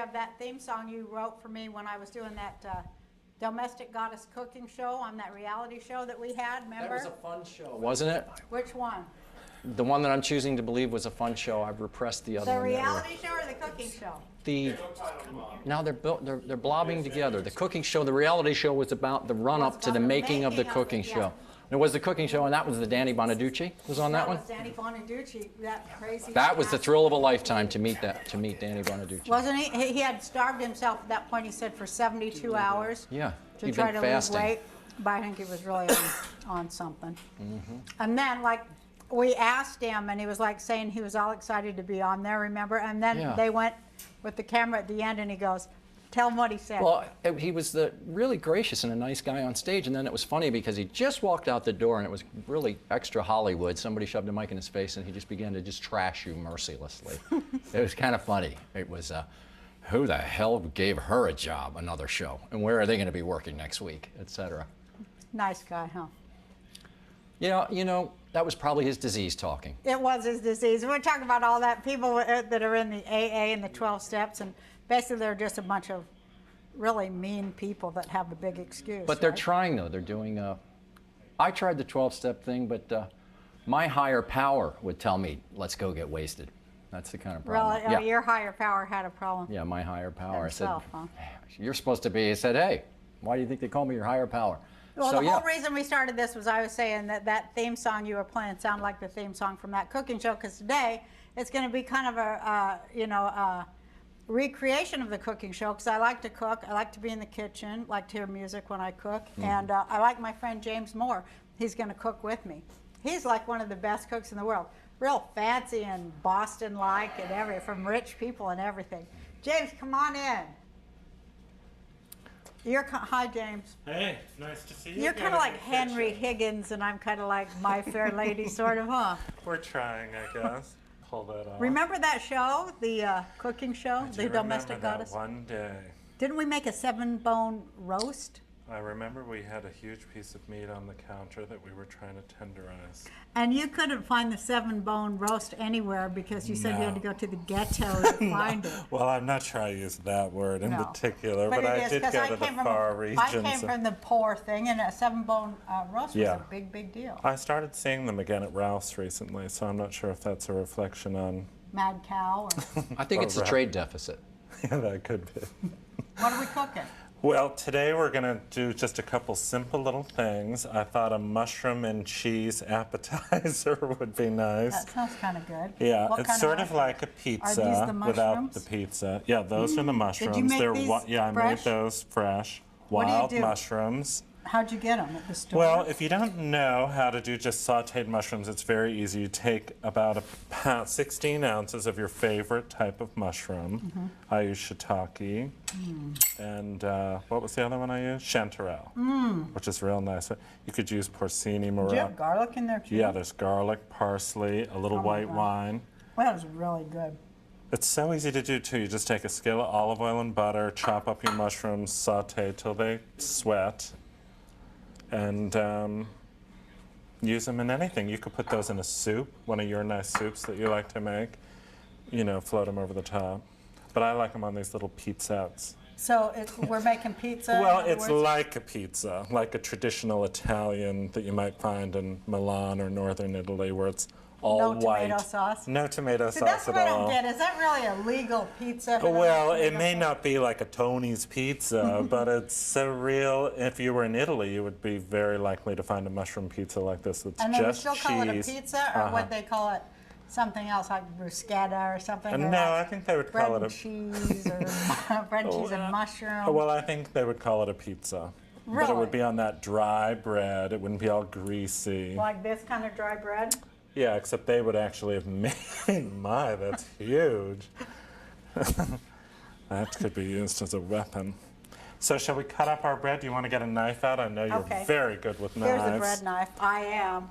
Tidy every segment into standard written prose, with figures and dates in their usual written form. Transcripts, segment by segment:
of that theme song you wrote for me when I was doing that Domestic Goddess cooking show on that reality show that we had, remember? That was a fun show, wasn't it? Which one? The one that I'm choosing to believe was a fun show. I've repressed the other The one. reality show or the cooking show? Now they're blobbing together. The cooking show, the reality show was about the run-up to the making of the cooking show. It was the cooking show, and that was the Danny Bonaducci was on that one. That was Danny Bonaducci, that crazy. That was the thrill of a lifetime to meet Danny Bonaducci. Wasn't he? He had starved himself at that point. He said for 72 hours. Yeah, to he'd try been to fasting. lose weight, but I think he was really on something. And then, like, we asked him, and he was like saying he was all excited to be on there. Remember? And then they went with the camera at the end, and he goes, "Tell him what he said." Well, he was really gracious and a nice guy on stage, and then it was funny because he just walked out the door, and it was really extra Hollywood. Somebody shoved a mic in his face, and he just began to just trash you mercilessly. It was kind of funny. It was, who the hell gave her a job, another show, and where are they going to be working next week, etc. Nice guy, huh? Yeah, you know, that was probably his disease talking. It was his disease. We're talking about all that people that are in the AA and the 12 steps, and basically they're just a bunch of really mean people that have a big excuse. But they're trying, though. They're doing, I tried the 12-step thing, but my higher power would tell me, let's go get wasted. That's the kind of problem. Really? Oh, your higher power had a problem? Yeah, my higher power. Himself, I said, you're supposed to be, he said, hey, why do you think they call me your higher power? Well, so, the whole reason we started this was I was saying that theme song you were playing sounded like the theme song from that cooking show, because today it's going to be kind of a, recreation of the cooking show, because I like to cook, I like to be in the kitchen, like to hear music when I cook, and I like my friend James Moore. He's going to cook with me. He's like one of the best cooks in the world, real fancy and Boston-like and everything, from rich people and everything. James, come on in. Hi, James. Hey, nice to see you. You're kind of like Henry Higgins, and I'm kind of like My Fair Lady, sort of, huh? We're trying, I guess. Pull that off. Remember that show, the cooking show, the Domestic Goddess? One day. Didn't we make a 7-bone roast? I remember we had a huge piece of meat on the counter that we were trying to tenderize. And you couldn't find the 7-bone roast anywhere because you said you had to go to the ghetto to find it. Well, I'm not sure I used that word in particular, but I did because go to the far regions. I came from the poor thing, and a 7-bone roast was a big, big deal. I started seeing them again at Ralph's recently, so I'm not sure if that's a reflection on... Mad cow? Or... I think it's a trade deficit. Yeah, that could be. What are we cooking? Well, today we're going to do just a couple simple little things. I thought a mushroom and cheese appetizer would be nice. That sounds kind of good. Yeah, it's sort of like a pizza Are these the without the pizza. Yeah, those are the mushrooms. Did you make these I fresh? made those fresh. What do you Wild do? mushrooms. How'd you get them at the store? Well, if you don't know how to do just sauteed mushrooms, it's very easy. You take about 16 ounces of your favorite type of mushroom. I use shiitake. And what was the other one I used? Chanterelle, which is real nice. You could use porcini, Do you have morel. garlic in there too? Yeah, there's garlic, parsley, a little white wine. Well, that was really good. It's so easy to do too. You just take a skillet, olive oil and butter, chop up your mushrooms, saute till they sweat, and use them in anything. You could put those in a soup, one of your nice soups that you like to make. You know, float them over the top. But I like them on these little pizzettes. So we're making pizza? Well, it's like a pizza, like a traditional Italian that you might find in Milan or northern Italy, where it's all white. No tomato sauce? No tomato sauce at all. That's what I don't get. Is that really a legal pizza? Well, it may not be like a Tony's pizza, but it's a real, if you were in Italy, you would be very likely to find a mushroom pizza like this that's and they would just still cheese. call it a pizza, or would they call it something else, like bruschetta or something? No, I think they would call it a... cheese or bread and cheese and mushroom. Well, I think they would call it a pizza. Really? But it would be on that dry bread. It wouldn't be all greasy. Like this kind of dry bread? Yeah, except they would actually have made, my, that's huge. That could be used as a weapon. So shall we cut up our bread? Do you want to get a knife out? I know you're very good with knives. Here's the bread knife. I am.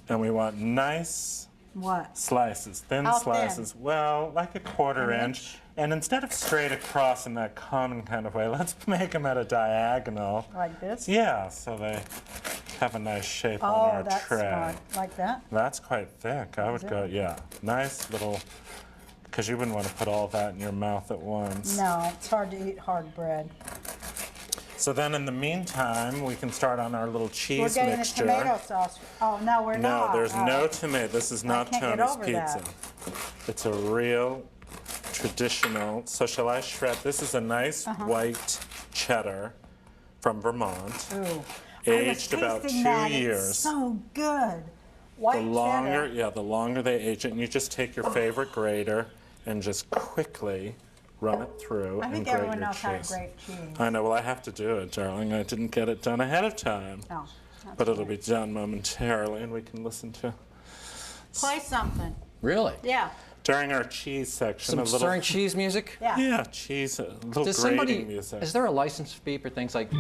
And we want nice slices, thin How slices. thin? Well, like a quarter inch. And instead of straight across in that common kind of way, let's make them at a diagonal. Like this? Yeah, so they have a nice shape on our that's tray. smart. Like that? That's quite thick. I would go, yeah. Nice little because you wouldn't want to put all that in your mouth at once. No, it's hard to eat hard bread. So then in the meantime, we can start on our little cheese We're getting mixture. the tomato sauce. Oh, no, we're No, not. there's Oh. no tomato. This is not can't get Tony's over pizza. that. It's a real traditional. So shall I shred? This is a nice white cheddar from Vermont. Ooh. Aged about 2 years. It's so good. White The longer, cheddar. yeah, the longer they age it, and you just take your favorite grater and just quickly run it through I and think grate everyone your knows how to cheese. grate cheese. I know. Well, I have to do it, darling. I didn't get it done ahead of time, Oh, that's but it'll good. be done momentarily, and we can listen to Play something. Really? Yeah. during our cheese section. Some a little, stirring cheese music? Yeah. yeah, cheese, a little Does grating somebody, music. is there a license fee for things like, I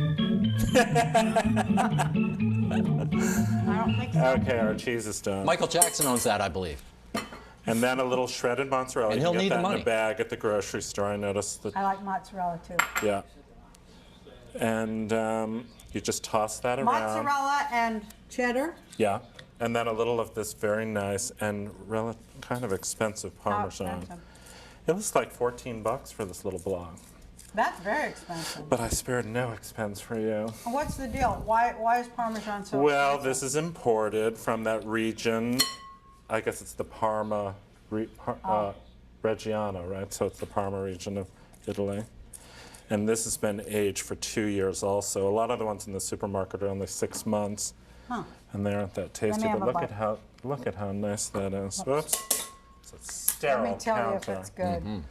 don't think so. Okay, our cheese is done. Michael Jackson owns that, I believe. And then a little shredded mozzarella. And You he'll can need get the that in money. a bag at the grocery store. I noticed that. I like mozzarella too. Yeah. And you just toss that around. Mozzarella and cheddar. Yeah. And then a little of this very nice and kind of expensive How Parmesan. expensive? It was like $14 for this little block. That's very expensive. But I spared no expense for you. What's the deal? Why is Parmesan so Well, expensive? this is imported from that region. I guess it's the Reggiano, right? So it's the Parma region of Italy. And this has been aged for 2 years also. A lot of the ones in the supermarket are only 6 months. Huh. And they aren't that tasty. have But a bite. look at how nice that is. Whoops. It's a sterile Let me tell you if counter. it's good.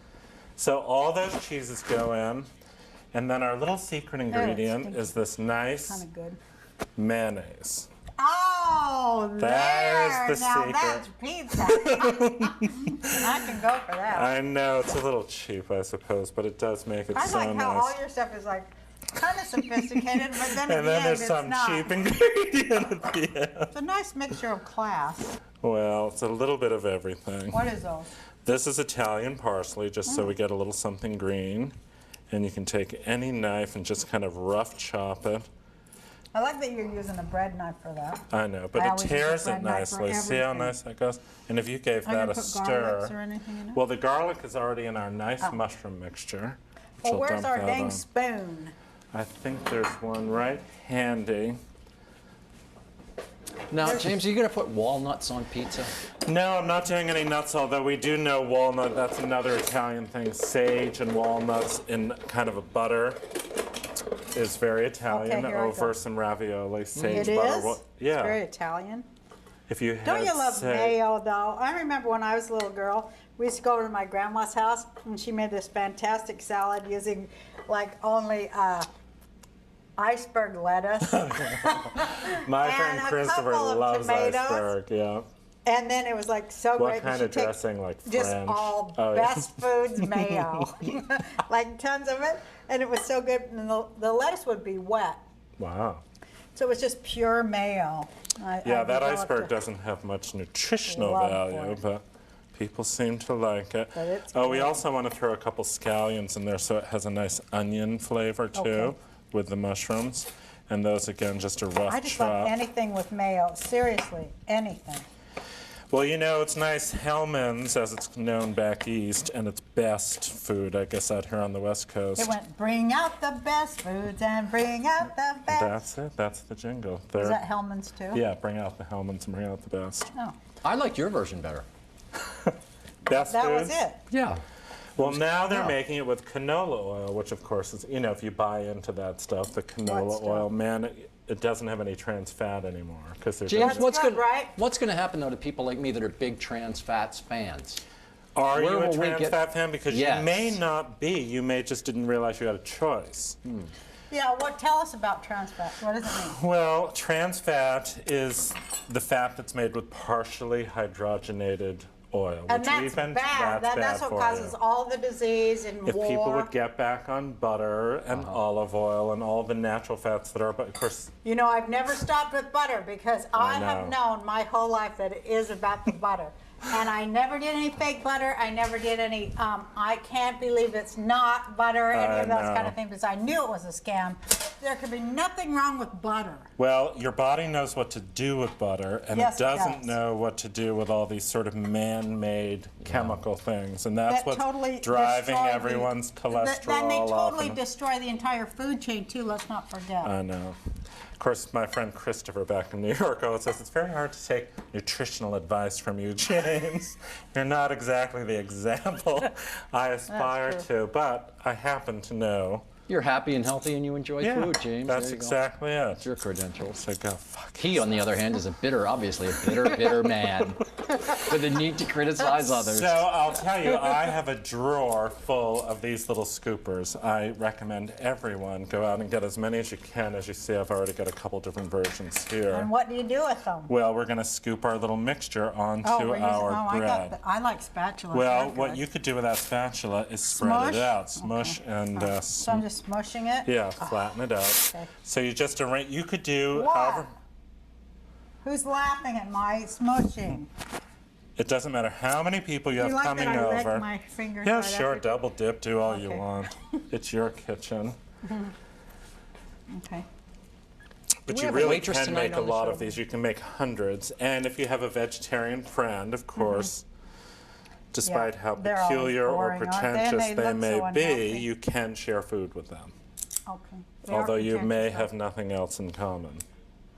So all those cheeses go in. And then our little secret ingredient stinky. is this nice Kind of good. mayonnaise. Oh, there! There's the Now secret. that's pizza. I can go for that. I know it's a little cheap, I suppose, but it does make it I so like how nice. all your stuff is like kind of sophisticated, but then at And the then end there's it's some not. cheap ingredient at the end. It's a nice mixture of class. Well, it's a little bit of everything. What is those? This is Italian parsley, just so we get a little something green. And you can take any knife and just kind of rough chop it. I like that you're using a bread knife for that. I know, but I it always use a tears it bread knife for nicely. See how everything. nice that goes? And if you gave Are you that gonna a put stir. garlics or anything in it? Well, the garlic is already in our nice mushroom mixture. which Well, I'll where's dump our that dang on. spoon? I think there's one right handy. now, James, are you going to put walnuts on pizza? No, I'm not doing any nuts, although we do know walnut. That's another Italian thing. Sage and walnuts in kind of a butter is very Italian. Okay, here I Over go. some ravioli, sage It butter. is? Yeah. It's very Italian. If you had Don't you love sage, mayo, though? I remember when I was a little girl, we used to go over to my grandma's house, and she made this fantastic salad using, like, only iceberg lettuce. My and friend a Christopher couple of loves tomatoes. iceberg. Yeah. And then it was, like, so What great. kind She'd of take dressing? Like just French? all Oh, yeah. best foods mayo. Like, tons of it. And it was so good. And the lettuce would be wet. Wow. So it was just pure mayo. I Yeah, that developed iceberg a- doesn't have much nutritional Love value, for it. but people seem to like it. But it's Oh, we good. also want to throw a couple scallions in there so it has a nice onion flavor too Okay. with the mushrooms. And those again, just a rough I just chop. love anything with mayo. Seriously, anything. Well, you know, it's nice. Hellman's, as it's known back east, and it's best food, I guess, out here on the West Coast. It went, bring out the best foods and bring out the best. That's it. That's the jingle. Is They're- that Hellman's too? Yeah, bring out the Hellman's and bring out the best. Oh, I liked your version better. Best that foods? was it. Yeah. Well, now they're Yeah. making it with canola oil, which of course is, you know, if you buy into that stuff, the canola stuff? oil, man, it doesn't have any trans fat anymore because they're James, just- what's good, going right? what's going to happen though to people like me that are big trans fats fans? Are where you a will we trans get- fat fan? Because Yes. you may not be. You may just didn't realize you had a choice. Yeah, tell us about trans fat. What does it mean? Well, trans fat is the fat that's made with partially hydrogenated oil, And which that's we've been bad. that's That's bad what for causes you. all the disease and If war. people would get back on butter and olive oil and all the natural fats that are, but of course, You know, I've never stopped with butter because I have know. known my whole life that it is about the butter. And I never did any fake butter. I never did any, I can't believe it's not butter, any of those kind know. of things, because I knew it was a scam. There could be nothing wrong with butter. Well, your body knows what to do with butter, and Yes, it it doesn't does. know what to do with all these sort of man-made chemical things, and that's That what's totally driving destroy the- everyone's cholesterol Then they totally up. destroy the entire food chain, too, let's not forget. I know. Of course, my friend Christopher back in New York always says it's very hard to take nutritional advice from you, James. You're not exactly the example I aspire to, but I happen to know. You're happy and healthy and you enjoy food, James. That's There you go. exactly it. That's your credentials. So go fuck. He, on the other hand, is obviously a bitter man with a need to criticize others. So I'll tell you, I have a drawer full of these little scoopers. I recommend everyone go out and get as many as you can. As you see, I've already got a couple different versions here. And what do you do with them? Well, we're going to scoop our little mixture onto we're using, our bread. I like spatulas. Well, they're what good. you could do with that spatula is spread Smush? it out, smush, and So I'm just smushing it? yeah, flatten it out. Okay. So you just arrange. You could do What? however. Who's laughing at my smushing? It doesn't matter how many people you Do have you like coming that I lick over. my fingers Yeah, right sure. after- Double dip. Do all you Okay. want. It's your kitchen. Okay. But we you have a really waitress can tonight make a on the lot show? of these. You can make hundreds. And if you have a vegetarian friend, of course, despite how they're always peculiar or boring, aren't they? And pretentious they they look may so be, unhealthy. you can share food with them. Okay. They are Although you may pretentious, have nothing else in common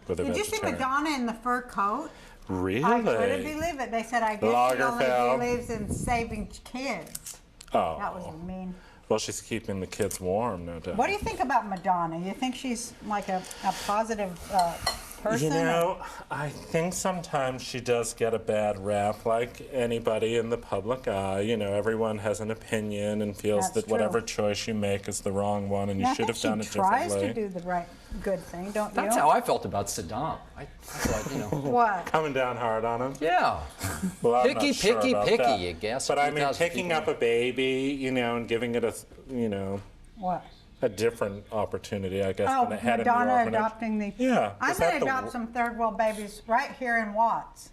with a though. Did you see vegetarian. Madonna in the fur coat? Really? I couldn't believe it. They said, I guess she Lagerfeld. only believes in saving kids. Oh. That was mean. Well, she's keeping the kids warm, no doubt. What do you think about Madonna? You think she's like a positive person? You know, I think sometimes she does get a bad rap, like anybody in the public eye. You know, everyone has an opinion and feels That's that true. whatever choice you make is the wrong one, and you I should think have done it she tries differently. to do the right, good thing, don't you? That's how I felt about Saddam. I thought, you know. What? Coming down hard on him. Yeah. Well, I'm Picky, not sure picky, about picky. that. You guess. But I mean, 2,000 picking people. up a baby, you know, and giving it a, you know, What? a different opportunity, I guess, Oh, than it had in the Madonna orphanage. adopting the. Yeah. I'm is that going to the adopt some third world babies right here in Watts.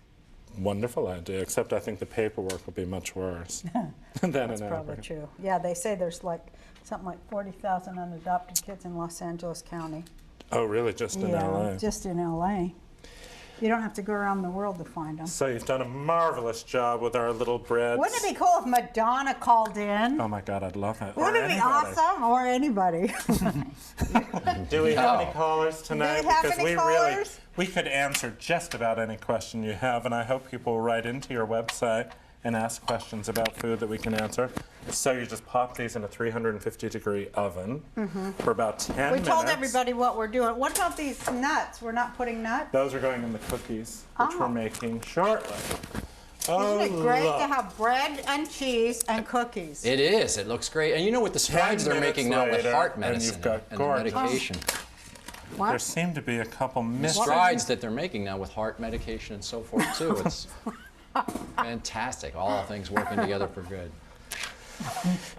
Wonderful idea, except I think the paperwork will be much worse than That's in probably Africa. true. Yeah, they say there's like something like 40,000 unadopted kids in Los Angeles County. Oh, really? Just in Yeah, LA? just in LA. You don't have to go around the world to find them. So you've done a marvelous job with our little breads. Wouldn't it be cool if Madonna called in? Oh my God, I'd love it. Wouldn't Or it be anybody. awesome? Or anybody. Do we have No. any callers tonight? Do we have because any we callers? we could answer just about any question you have, and I hope people will write into your website and ask questions about food that we can answer. So you just pop these in a 350-degree oven for about 10 Mm-hmm. We minutes. told everybody what we're doing. What about these nuts? We're not putting nuts? Those are going in the cookies, which we're Oh. making shortly. Oh, Isn't it great look. to have bread and cheese and cookies? It is. It looks great. And you know what the strides they're minutes making now with later, heart and medicine you've got and the gorgeous. medication. There What? seem to be a couple The missing. strides that they're making now with heart medication and so forth too. It's fantastic. All things working together for good.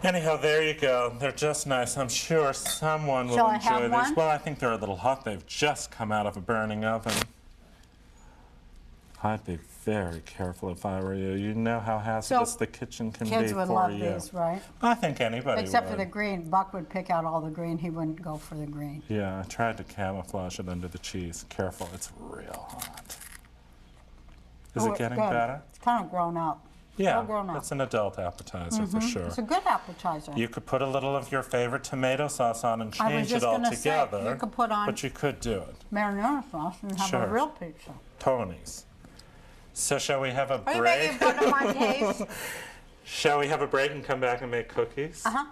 Anyhow, there you go. They're just nice. I'm sure someone will Shall I enjoy have these. one? Well, I think they're a little hot. They've just come out of a burning oven. I'd be very careful if I were you. You know how hazardous the kitchen can Kids be would for love you. these, right? I think anybody Except would. for the green. Buck would pick out all the green. He wouldn't go for the green. Yeah, I tried to camouflage it under the cheese. Careful, it's real hot. Is Oh, it it's getting good. better? It's kind of grown up. Yeah, All grown up. it's an adult appetizer for sure. It's a good appetizer. You could put a little of your favorite tomato sauce on and I was change it just all gonna say, together. you could put on- But you could do it. Marinara sauce and have Sure. a real pizza. Tony's. So shall we have a Are you break? making fun of my taste? Shall we have a break and come back and make cookies? Uh-huh.